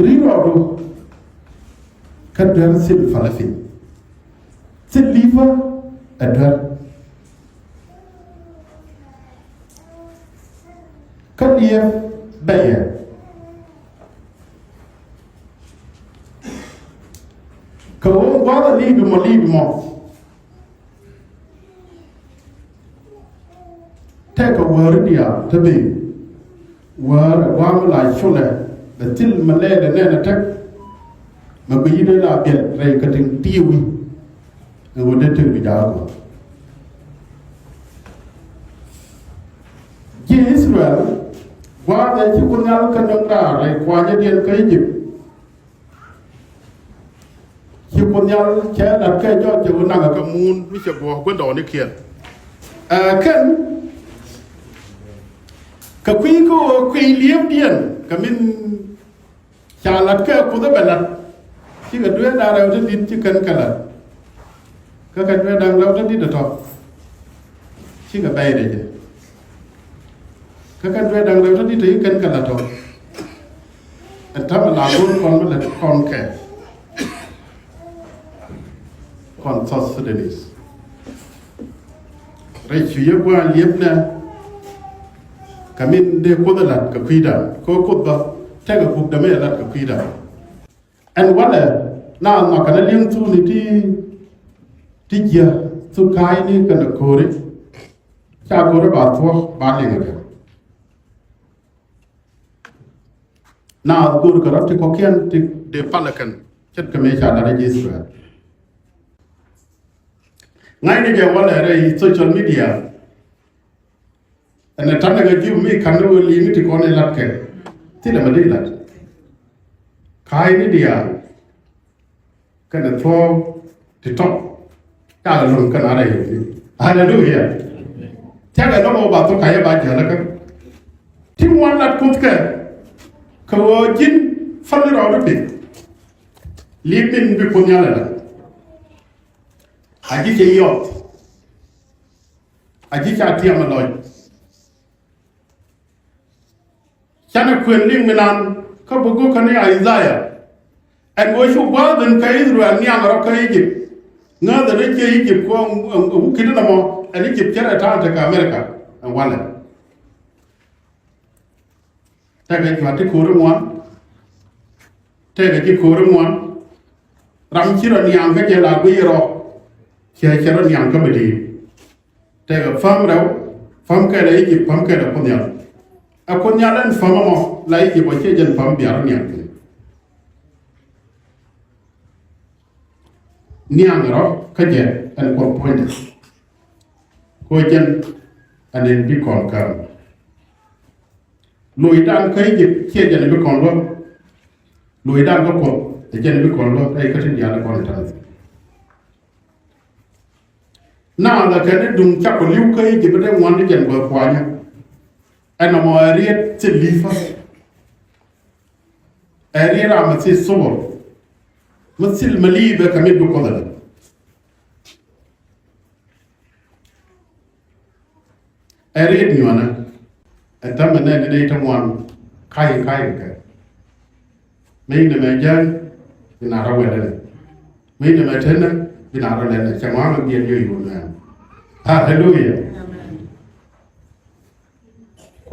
rirodo kadar sil falafin sil liver adar kadia baya ko wala libi mo take a word dia tabi war la shule da til male da ne tak ma bi de la bel ray katin tiwi ngo de tin bi da ko ji Israel wa da ci ko nyal ka dong da ray kwa je den kay jip ci ko nyal cha da kay jo je na ga mun mi che bo ko do ni kien kan ka quy ko quy liếm điền ka min cha lat ka ko da balat ci ga dwe da raw tin ci kan kala ka dwe da raw tin da to ci ga bay de ka dwe da raw tin ti kan kala to an ta la ko kon ma la kon ke kon sos Sudanese rai ci yebwa liep na kamin de kodalat ka kuida ko kodba tega kuk da melat ka kuida and wala na kana ling tu ni ti dia tu kai ni kana kore cha kore ba to ba ling ga na gur ka rat ko kian ti de palakan chet ka me cha da register ngai ni de wala re social media and the time I give me can no limit ko ne lat ke ti da madi lat kai ni dia kana to ti top ta la lum kana ra yi hallelujah ta ga no ba to kai ba ja la ka ti mo lat ko ke ko jin fal ro do bi limin bi ko nyala la aji ke yot aji ka ti amaloy chana kwenning minan ka bugo kani Isaiah and wo shu ba den ka Israel ni amara ka Egypt nga da ne ke Egypt ko kidina mo and Egypt kera ta ka America and wala ta ga kwati kore mo ta ga ki kore mo ram chiro ni am ka je la bu yero che chero ni am ka bedi ta ga fam ka da Egypt fam ka da kunya a ko nyalan fama mo lai ki bo che jen fam biar niang ro ka je an ko point ko jen anen bi kon kan loy dan kai je che jen bi kon lo loy dan ko ko jen bi kon lo ai ka tin ya la kon ta na la ka ne dung cha ko liu kai je be wan jen bo kwa nya and I'm ready to leave us. Area I'm say so. Musil mali be kamid bu kodal. Area ni wana. Atam na ne dai tamwan kai ka. Mai ne majan bina rawala. Mai ne matana bina rawala. Chama ma biya yo na. Hallelujah.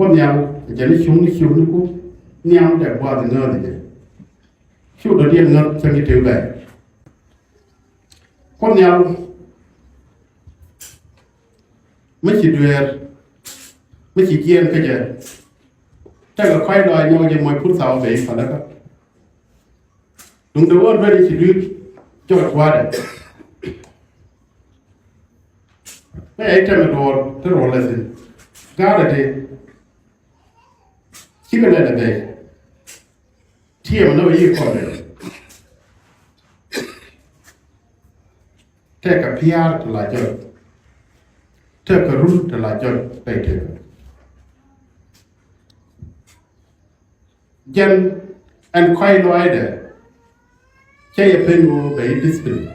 Ko nyam jani chung ni ko nyam de bwa de no de chu do dien ngot changi te ba ko nyam me chi duer me chi kien ka je ta ga khai do nyo je moi put sao be fa da ka dung de won very chi du cho wa de me ai ta me do te ro le sin ga de Keep it at a bay. Tear no you call it. Take a PR to like it. Take a root to like it. Pay take it. Jen and quite wider. Jay a pen will be discipline.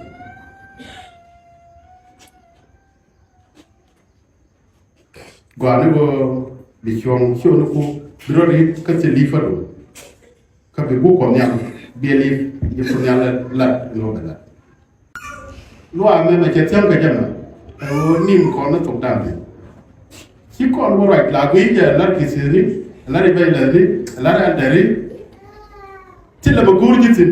Guanu be shown, shown. Brody ka se lifaro ka be bu ko nyam beli ye ko nyala la no bala lo a me ke tiam ka jama o nim ko na tok dam ki ko mo right la go ye la ki siri la ri bay la ri la ra dari ti la ba gur jitin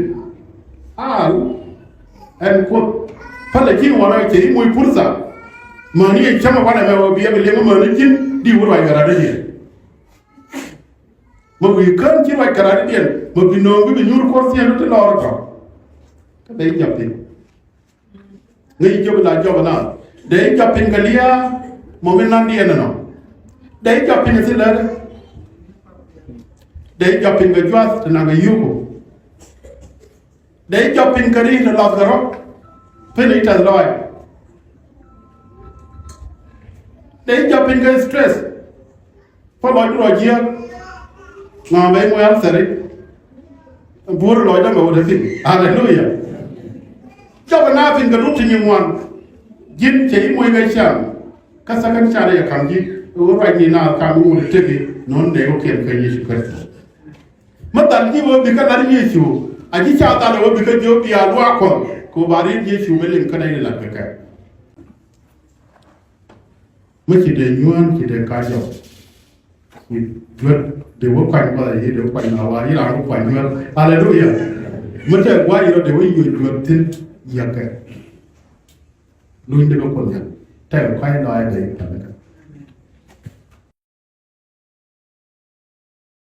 en ko pala ki wala ke moy pursa mani chama wala me o biya be le mani kin di wura gara da ye mo bi kan ci way gara di den mo bi no bi ñur ko sien te lor ko ka day jappin ngay job na day jappin ka liya mo men nan di en no day jappin ci la day jappin nga joas te na nga yugo day jappin ka ri la garo pene ita loy day jappin nga stress po lo do jia na bay mo yal sare bur lo da mo da fin hallelujah job na fin ga rutin yin wan jin ce mo ga sham kasakan share ya kamji wo right ni na ka mu da tebe non ne ko ken kan yi shi karta matan ki wo bi ka dar yi shi aji cha ta wo bi ka jo bi alu akon ko bari yi shi welin kana ni la ka miki da yuan ki da ka jo de wo kwan ba yi de kwan na wa yi la ko kwan yo hallelujah mate wa yi de wo yi yo tin ya ka lu de ko ya ta ko ai la ai de